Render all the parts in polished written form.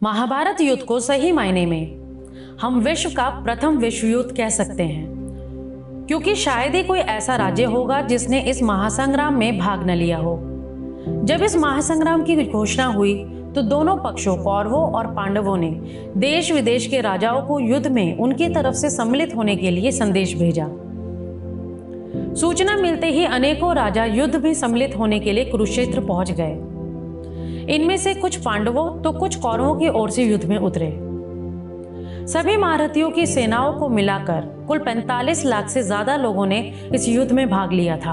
महाभारत युद्ध को सही मायने में हम विश्व का प्रथम विश्व युद्ध कह सकते हैं, क्योंकि शायद ही कोई ऐसा राज्य होगा जिसने इस महासंग्राम में भाग न लिया हो। जब इस महासंग्राम की घोषणा हुई तो दोनों पक्षों कौरवों और पांडवों ने देश विदेश के राजाओं को युद्ध में उनकी तरफ से सम्मिलित होने के लिए संदेश भेजा। सूचना मिलते ही अनेकों राजा युद्ध में सम्मिलित होने के लिए कुरुक्षेत्र पहुंच गए। इनमें से कुछ पांडवों तो कुछ कौरवों की ओर से युद्ध में उतरे। सभी महारथियों की सेनाओं को मिलाकर कुल 45 लाख से ज्यादा लोगों ने इस युद्ध में भाग लिया था।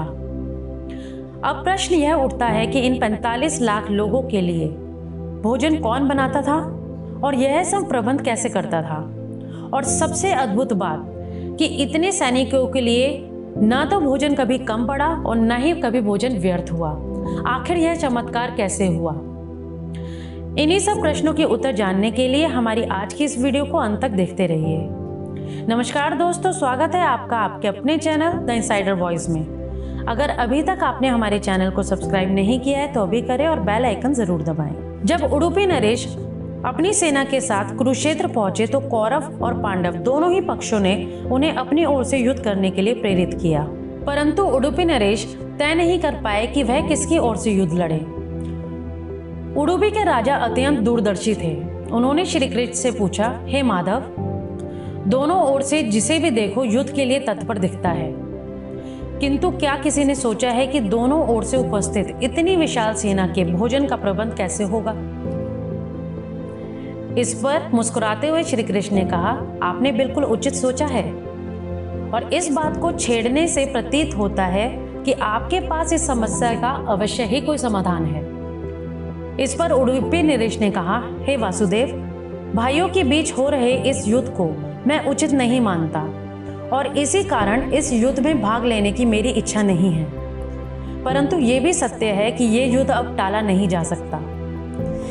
अब प्रश्न यह उठता है कि इन 45 लाख लोगों के लिए भोजन कौन बनाता था और यह सब प्रबंध कैसे करता था। और सबसे अद्भुत बात कि इतने सैनिकों के लिए न तो भोजन कभी कम पड़ा और न ही कभी भोजन व्यर्थ हुआ। आखिर यह चमत्कार कैसे हुआ? इन्हीं सब प्रश्नों के उत्तर जानने के लिए हमारी आज की इस वीडियो को अंत तक देखते रहिए। नमस्कार दोस्तों, स्वागत है आपका आपके अपने चैनल द इनसाइडर वॉइस में। अगर अभी तक आपने हमारे चैनल को सब्सक्राइब नहीं किया है तो अभी करें और बेल आइकन जरूर दबाएं। जब उडुपी नरेश अपनी सेना के साथ कुरुक्षेत्र पहुंचे तो कौरव और पांडव दोनों ही पक्षों ने उन्हें अपनी ओर से युद्ध करने के लिए प्रेरित किया, परंतु उडुपी नरेश तय नहीं कर पाए कि वह किसकी ओर से युद्ध लड़े। उडुपी के राजा अत्यंत दूरदर्शी थे। उन्होंने श्री कृष्ण से पूछा, हे माधव, दोनों ओर से जिसे भी देखो युद्ध के लिए तत्पर दिखता है, किंतु क्या किसी ने सोचा है कि दोनों ओर से उपस्थित इतनी विशाल सेना के भोजन का प्रबंध कैसे होगा? इस पर मुस्कुराते हुए श्री कृष्ण ने कहा, आपने बिल्कुल उचित सोचा है और इस बात को छेड़ने से प्रतीत होता है कि आपके पास इस समस्या का अवश्य ही कोई समाधान है। इस पर उडुपी नरेश ने कहा, हे वासुदेव, भाइयों के बीच हो रहे इस युद्ध को मैं उचित नहीं मानता और इसी कारण इस युद्ध में भाग लेने की मेरी इच्छा नहीं है। परंतु ये भी सत्य है कि ये युद्ध अब टाला नहीं जा सकता।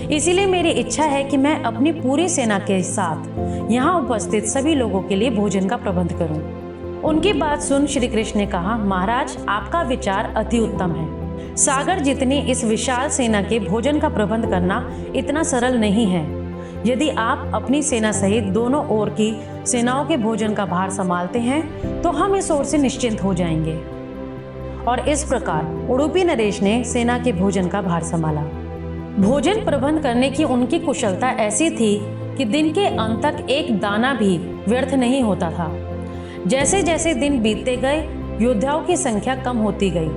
इसीलिए मेरी इच्छा है कि मैं अपनी पूरी सेना के साथ यहाँ उपस्थित सभी लोगों के लिए भोजन का प्रबंध करूं। उनकी बात सुन श्री कृष्ण ने कहा, महाराज, आपका विचार अति उत्तम है। सागर जितनी इस विशाल सेना के भोजन का प्रबंध करना इतना सरल नहीं है। यदि आप अपनी सेना सहित दोनों ओर की सेनाओं के भोजन का भार संभालते हैं तो हम इस ओर से निश्चिंत हो जाएंगे। और इस प्रकार उडुपी नरेश ने सेना के भोजन का भार संभाला। भोजन प्रबंध करने की उनकी कुशलता ऐसी थी कि दिन के अंत तक एक दाना भी व्यर्थ नहीं होता था। जैसे जैसे दिन बीतते गए योद्धाओं की संख्या कम होती गई।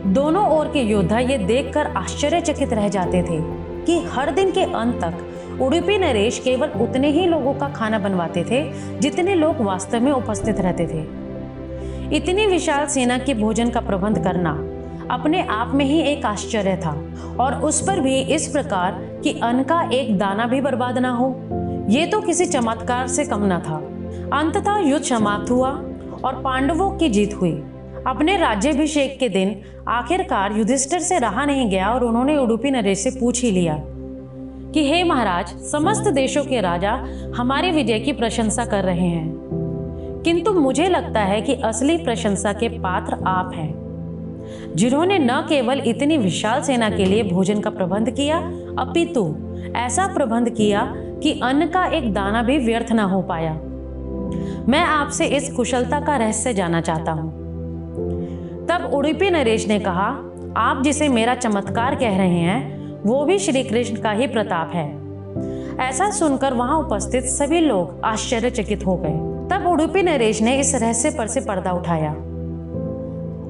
दोनों ओर के योद्धा ये देखकर आश्चर्यचकित रह जाते थे कि हर दिन के अंत तक उडुपी नरेश केवल उतने ही लोगों का खाना बनवाते थे जितने लोग वास्तव में उपस्थित रहते थे। इतनी विशाल सेना के भोजन का प्रबंध करना अपने आप में ही एक आश्चर्य था, और उस पर भी इस प्रकार कि अन्न का एक दाना भी बर्बाद ना हो, ये तो किसी चमत्कार से कम न था। अंततः युद्ध समाप्त हुआ और पांडवों की जीत हुई। अपने राज्याभिषेक के दिन आखिरकार युधिष्ठिर से रहा नहीं गया और उन्होंने उडुपी नरेश से पूछ ही लिया कि हे महाराज, समस्त देशों के राजा हमारे विजय की प्रशंसा कर रहे हैं, किंतु मुझे लगता है कि असली प्रशंसा के पात्र आप हैं, जिन्होंने न केवल इतनी विशाल सेना के लिए भोजन का प्रबंध किया, अपितु ऐसा प्रबंध किया कि अन्न का एक दाना भी व्यर्थ न हो पाया। मैं आपसे इस कुशलता का रहस्य जानना चाहता हूँ। तब उडुपी नरेश ने कहा, आप जिसे मेरा चमत्कार कह रहे हैं वो भी श्री कृष्ण का ही प्रताप है। ऐसा सुनकर वहां उपस्थित सभी लोग आश्चर्यचकित हो गए। तब उडुपी नरेश ने इस रहस्य पर से पर्दा उठाया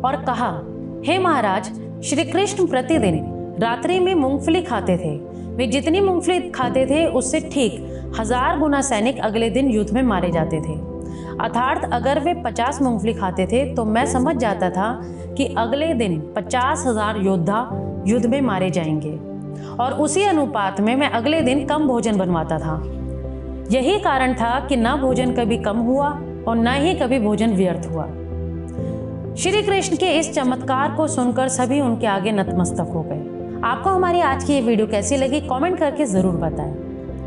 और कहा, हे महाराज, श्री कृष्ण प्रतिदिन रात्रि में मूंगफली खाते थे। वे जितनी मूंगफली खाते थे उससे ठीक 1000 गुना सैनिक अगले दिन युद्ध में मारे जाते थे। अर्थात अगर वे 50 मूंगफली खाते थे तो मैं समझ जाता था कि अगले दिन 50,000 योद्धा युद्ध में मारे जाएंगे, और उसी अनुपात में मैं अगले दिन कम भोजन बनवाता था। यही कारण था कि न भोजन कभी कम हुआ और न ही कभी भोजन व्यर्थ हुआ। श्री कृष्ण के इस चमत्कार को सुनकर सभी उनके आगे नतमस्तक हो गए। आपको हमारी आज की ये वीडियो कैसी लगी कमेंट करके जरूर बताएं।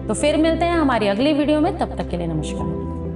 तो फिर मिलते हैं हमारी अगली वीडियो में, तब तक के लिए नमस्कार।